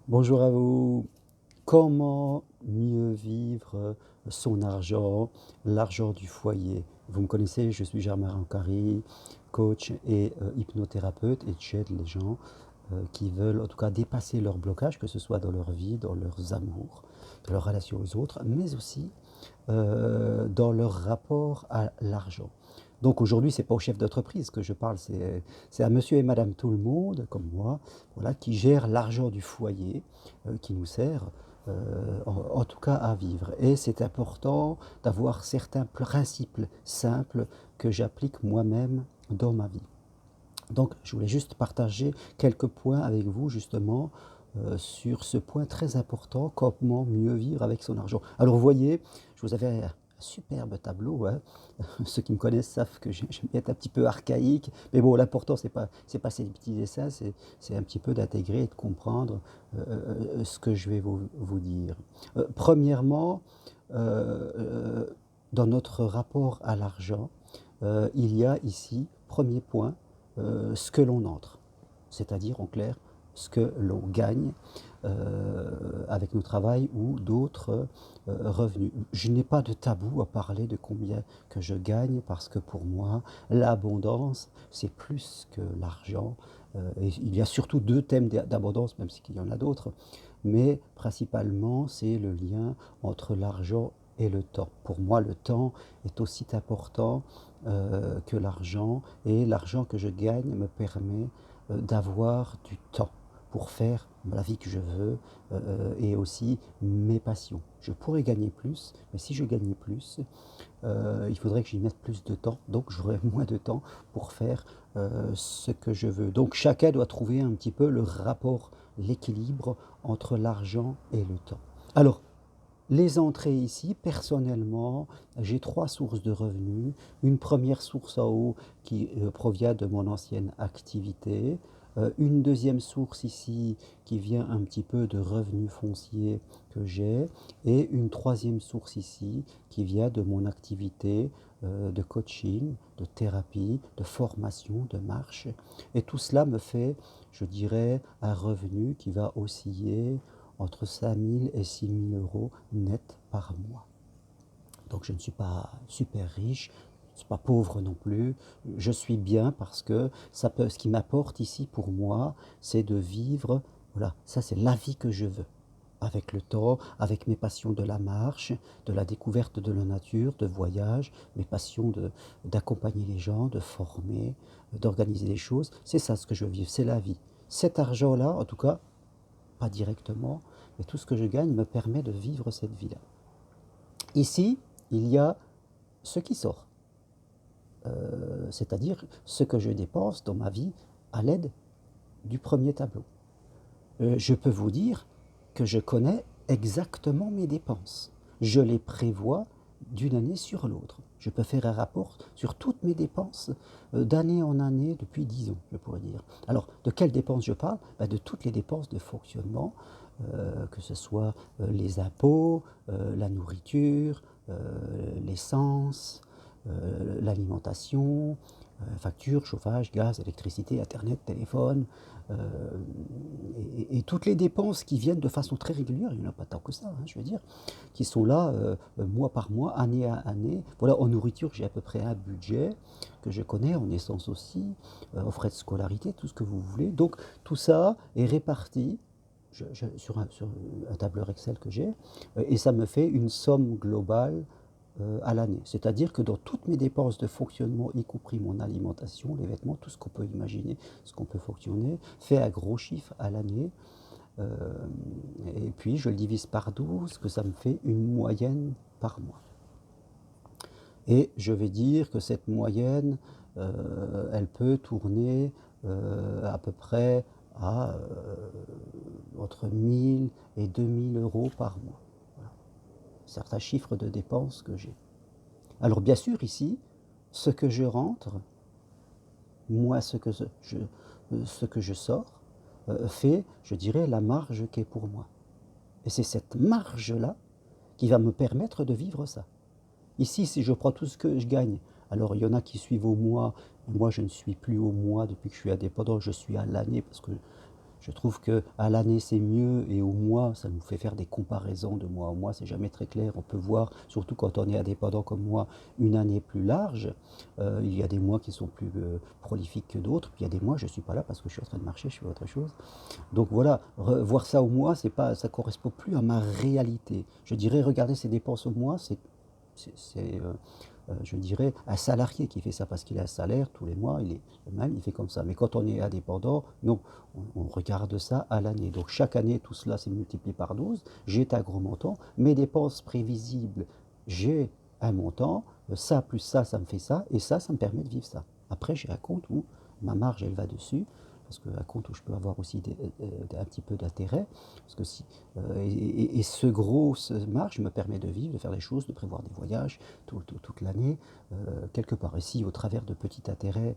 Bonjour à vous. Comment mieux vivre son argent, l'argent du foyer? Vous me connaissez, je suis Germain Rancari, coach et hypnothérapeute, et j'aide les gens qui veulent en tout cas dépasser leurs blocages, que ce soit dans leur vie, dans leurs amours, dans leurs relations aux autres, mais aussi dans leur rapport à l'argent. Donc aujourd'hui, ce n'est pas au chef d'entreprise que je parle, c'est à monsieur et madame tout le monde, comme moi, voilà, qui gèrent l'argent du foyer, qui nous sert en tout cas à vivre. Et c'est important d'avoir certains principes simples que j'applique moi-même dans ma vie. Donc je voulais juste partager quelques points avec vous justement sur ce point très important, comment mieux vivre avec son argent. Alors vous voyez, je vous avais un superbe tableau, hein. Ceux qui me connaissent savent que j'aime bien être un petit peu archaïque, mais bon, l'important c'est pas ces petits dessins, c'est un petit peu d'intégrer et de comprendre ce que je vais vous dire. Premièrement, euh, dans notre rapport à l'argent, il y a ici, premier point, ce que l'on entre, c'est-à-dire en clair ce que l'on gagne avec nos travail ou d'autres revenus. Je n'ai pas de tabou à parler de combien que je gagne parce que pour moi, l'abondance, c'est plus que l'argent. Et il y a surtout deux thèmes d'abondance, même s'il y en a d'autres, mais principalement, c'est le lien entre l'argent et le temps. Pour moi, le temps est aussi important que l'argent, et l'argent que je gagne me permet d'avoir du temps pour faire la vie que je veux et aussi mes passions. Je pourrais gagner plus, mais si je gagnais plus, il faudrait que j'y mette plus de temps, donc j'aurais moins de temps pour faire ce que je veux. Donc chacun doit trouver un petit peu le rapport, l'équilibre entre l'argent et le temps. Alors, les entrées ici, personnellement, j'ai trois sources de revenus. Une première source en haut qui provient de mon ancienne activité. Une deuxième source ici qui vient un petit peu de revenus fonciers que j'ai. Et une troisième source ici qui vient de mon activité de coaching, de thérapie, de formation, de marche. Et tout cela me fait, je dirais, un revenu qui va osciller entre 5 000 et 6 000 euros net par mois. Donc je ne suis pas super riche, je ne suis pas pauvre non plus, je suis bien parce que ce qui m'apporte ici pour moi, c'est de vivre, voilà, ça c'est la vie que je veux. Avec le temps, avec mes passions de la marche, de la découverte de la nature, de voyage, mes passions d'accompagner les gens, de former, d'organiser les choses, c'est ça ce que je veux vivre, c'est la vie. Cet argent-là, en tout cas, pas directement, mais tout ce que je gagne me permet de vivre cette vie-là. Ici, il y a ce qui sort, c'est-à-dire ce que je dépense dans ma vie à l'aide du premier tableau. Je peux vous dire que je connais exactement mes dépenses. Je les prévois d'une année sur l'autre. Je peux faire un rapport sur toutes mes dépenses d'année en année depuis 10 ans, je pourrais dire. Alors, de quelles dépenses je parle? De toutes les dépenses de fonctionnement, que ce soit les impôts, la nourriture, l'essence, l'alimentation, factures, chauffage, gaz, électricité, internet, téléphone, et toutes les dépenses qui viennent de façon très régulière, il n'y en a pas tant que ça, hein, je veux dire, qui sont là mois par mois, année à année. Voilà, en nourriture, j'ai à peu près un budget que je connais, en essence aussi, en frais de scolarité, tout ce que vous voulez. Donc tout ça est réparti sur un tableur Excel que j'ai, et ça me fait une somme globale à l'année. C'est-à-dire que dans toutes mes dépenses de fonctionnement, y compris mon alimentation, les vêtements, tout ce qu'on peut imaginer, ce qu'on peut fonctionner, fait un gros chiffre à l'année. Euh, et puis je le divise par 12, que ça me fait une moyenne par mois. Et je vais dire que cette moyenne, elle peut tourner à peu près à entre 1000 et 2000 euros par mois. Voilà. Certains chiffres de dépenses que j'ai. Alors bien sûr, ici, ce que je rentre, moi ce que je sors, fait, je dirais, la marge qui est pour moi. Et c'est cette marge-là qui va me permettre de vivre ça. Ici, si je prends tout ce que je gagne, alors il y en a qui suivent au mois, moi je ne suis plus au mois depuis que je suis indépendant, je suis à l'année parce que Je trouve qu'à l'année c'est mieux et au mois ça nous fait faire des comparaisons de mois en mois, c'est jamais très clair. On peut voir, surtout quand on est indépendant comme moi, une année plus large. Il y a des mois qui sont plus prolifiques que d'autres, puis il y a des mois je ne suis pas là parce que je suis en train de marcher, je fais autre chose. Donc voilà, voir ça au mois, c'est pas, ça ne correspond plus à ma réalité. Je dirais regarder ses dépenses au mois, je dirais, un salarié qui fait ça parce qu'il a un salaire tous les mois, il est le même, il fait comme ça. Mais quand on est indépendant, non, on regarde ça à l'année. Donc chaque année, tout cela c'est multiplié par 12, j'ai un gros montant, mes dépenses prévisibles, j'ai un montant, ça plus ça me fait ça, et ça me permet de vivre ça. Après, j'ai un compte où ma marge, elle va dessus, parce qu'un compte où je peux avoir aussi un petit peu d'intérêt, parce que et ce gros marge me permet de vivre, de faire des choses, de prévoir des voyages toute l'année, quelque part. Et si au travers de petits intérêts,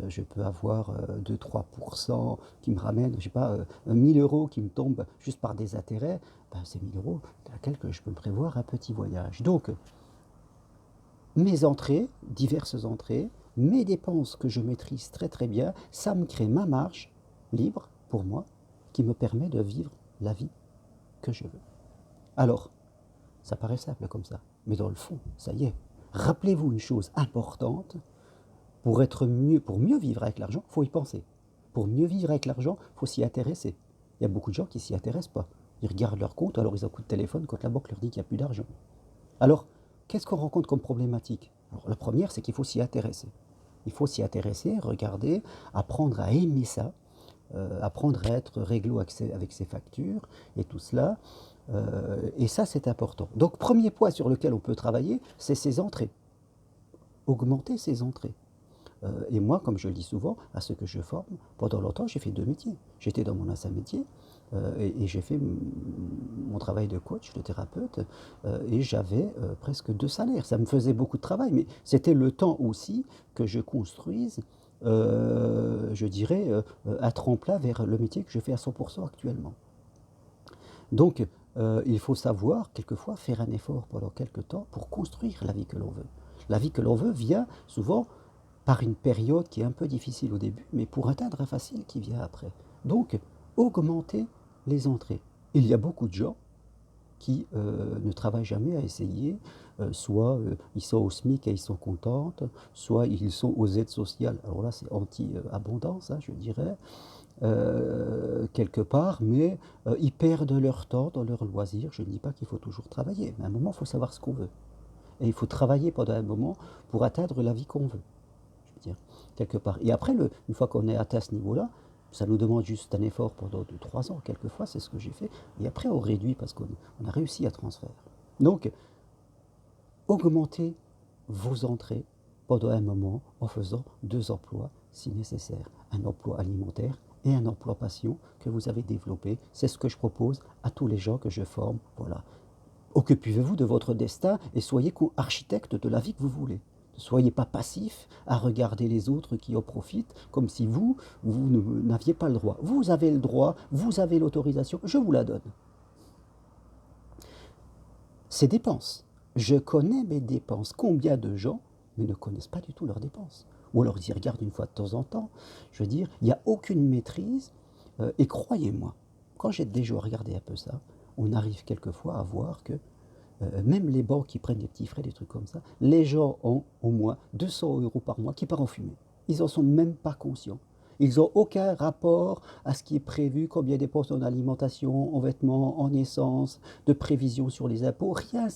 je peux avoir 2-3% qui me ramènent, je sais pas, 1000 euros qui me tombent juste par des intérêts, ben, ces 1000 euros, à quelques, je peux me prévoir un petit voyage. Donc, mes entrées, diverses entrées, mes dépenses que je maîtrise très très bien, ça me crée ma marge libre pour moi qui me permet de vivre la vie que je veux. Alors, ça paraît simple comme ça, mais dans le fond, ça y est. Rappelez-vous une chose importante, pour mieux vivre avec l'argent, il faut y penser. Pour mieux vivre avec l'argent, il faut s'y intéresser. Il y a beaucoup de gens qui ne s'y intéressent pas. Ils regardent leur compte, alors ils ont un coup de téléphone quand la banque leur dit qu'il n'y a plus d'argent. Alors, qu'est-ce qu'on rencontre comme problématique? Alors, la première, c'est qu'il faut s'y intéresser. Il faut s'y intéresser, regarder, apprendre à aimer ça, apprendre à être réglo avec ses factures et tout cela. Et ça, c'est important. Donc, premier point sur lequel on peut travailler, c'est ses entrées. Augmenter ses entrées. Et moi, comme je le dis souvent, à ceux que je forme, pendant longtemps, j'ai fait 2 métiers. J'étais dans mon ancien métier et j'ai fait mon travail de coach, de thérapeute, et j'avais presque 2 salaires. Ça me faisait beaucoup de travail, mais c'était le temps aussi que je construise, je dirais, un tremplin vers le métier que je fais à 100% actuellement. Donc, il faut savoir, quelquefois, faire un effort pendant quelque temps pour construire la vie que l'on veut. La vie que l'on veut vient souvent par une période qui est un peu difficile au début, mais pour atteindre un facile qui vient après. Donc, augmenter les entrées. Il y a beaucoup de gens qui ne travaillent jamais à essayer, soit ils sont au SMIC et ils sont contents, soit ils sont aux aides sociales. Alors là, c'est anti-abondance, je dirais, quelque part, mais ils perdent leur temps dans leur loisir. Je ne dis pas qu'il faut toujours travailler, mais à un moment, il faut savoir ce qu'on veut. Et il faut travailler pendant un moment pour atteindre la vie qu'on veut, je veux dire, quelque part. Et après, une fois qu'on est atteint ce niveau-là, ça nous demande juste un effort pendant 2-3 ans, quelquefois, c'est ce que j'ai fait. Et après, on réduit parce qu'on a réussi à transférer. Donc, augmentez vos entrées pendant un moment en faisant 2 emplois si nécessaire. Un emploi alimentaire et un emploi passion que vous avez développé. C'est ce que je propose à tous les gens que je forme. Voilà. Occupez-vous de votre destin et soyez architecte de la vie que vous voulez. Ne soyez pas passif à regarder les autres qui en profitent comme si vous n'aviez pas le droit. Vous avez le droit, vous avez l'autorisation, je vous la donne. Ces dépenses. Je connais mes dépenses. Combien de gens ne connaissent pas du tout leurs dépenses? Ou alors ils y regardent une fois de temps en temps. Je veux dire, il n'y a aucune maîtrise. Et croyez-moi, quand j'ai déjà regardé un peu ça, on arrive quelquefois à voir que même les banques qui prennent des petits frais, des trucs comme ça, les gens ont au moins 200 euros par mois qui partent en fumée. Ils n'en sont même pas conscients. Ils n'ont aucun rapport à ce qui est prévu, combien dépensent en alimentation, en vêtements, en essence, de prévision sur les impôts. Rien,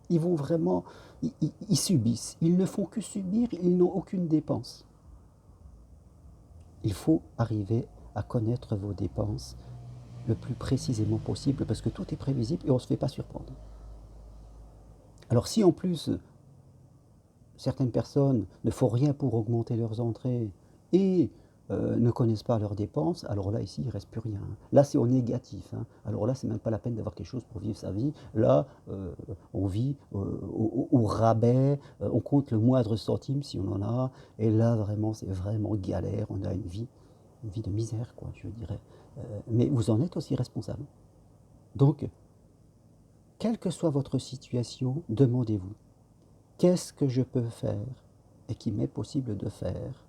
ils vont vraiment, ils subissent. Ils ne font que subir, ils n'ont aucune dépense. Il faut arriver à connaître vos dépenses le plus précisément possible parce que tout est prévisible et on ne se fait pas surprendre. Alors si en plus certaines personnes ne font rien pour augmenter leurs entrées et ne connaissent pas leurs dépenses, alors là ici il ne reste plus rien. Là c'est au négatif. Alors là c'est même pas la peine d'avoir quelque chose pour vivre sa vie. Là on vit au rabais, on compte le moindre centime si on en a. Et là vraiment c'est vraiment galère. On a une vie de misère quoi, je dirais. Mais vous en êtes aussi responsable. Donc quelle que soit votre situation, demandez-vous. Qu'est-ce que je peux faire et qu'il m'est possible de faire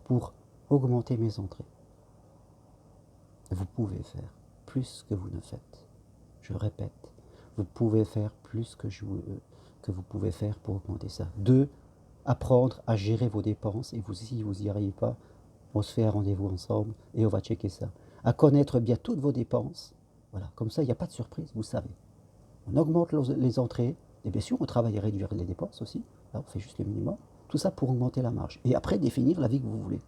pour augmenter mes entrées? vous pouvez faire plus que vous ne faites. Je répète, vous pouvez faire plus que vous pouvez faire pour augmenter ça. 2, apprendre à gérer vos dépenses, et si vous n'y arrivez pas, on se fait un rendez-vous ensemble et on va checker ça. À connaître bien toutes vos dépenses, voilà, comme ça il n'y a pas de surprise, vous savez. On augmente les entrées, et bien sûr on travaille à réduire les dépenses aussi, là on fait juste le minimum, tout ça pour augmenter la marge. Et après définir la vie que vous voulez.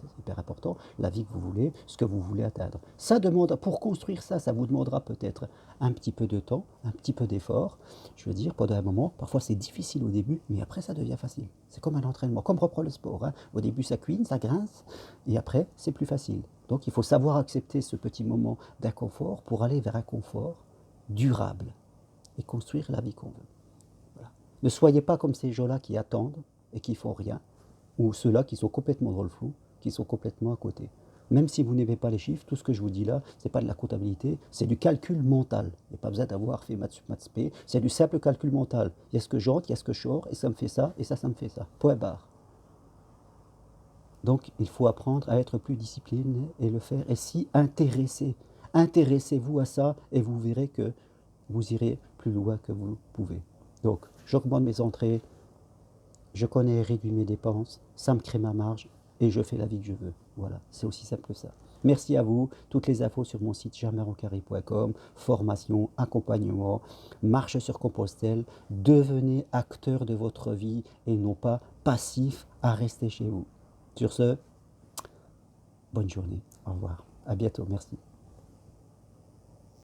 C'est hyper important, la vie que vous voulez, ce que vous voulez atteindre. Ça demande, pour construire ça, ça vous demandera peut-être un petit peu de temps, un petit peu d'effort. Je veux dire, pendant un moment, parfois c'est difficile au début, mais après ça devient facile. C'est comme un entraînement, comme reprendre le sport, hein. Au début ça cuine, ça grince, et après c'est plus facile. Donc il faut savoir accepter ce petit moment d'inconfort pour aller vers un confort durable et construire la vie qu'on veut. Voilà. Ne soyez pas comme ces gens-là qui attendent et qui font rien, ou ceux-là qui sont complètement dans le flou, qui sont complètement à côté. Même si vous n'aimez pas les chiffres, tout ce que je vous dis là, ce n'est pas de la comptabilité, c'est du calcul mental. Il n'y a pas besoin d'avoir fait maths sup, maths spé, c'est du simple calcul mental. Il y a ce que j'entre, il y a ce que je sors, et ça me fait ça, et ça me fait ça. Point barre. Donc il faut apprendre à être plus discipliné et le faire, et s'y intéresser. Intéressez-vous à ça, et vous verrez que vous irez plus loin que vous pouvez. Donc j'augmente mes entrées, je connais et réduis mes dépenses, ça me crée ma marge et je fais la vie que je veux. Voilà, c'est aussi simple que ça. Merci à vous. Toutes les infos sur mon site germaironcarry.com, formation, accompagnement, marche sur Compostelle. Devenez acteur de votre vie et non pas passif à rester chez vous. Sur ce, bonne journée. Au revoir. À bientôt. Merci.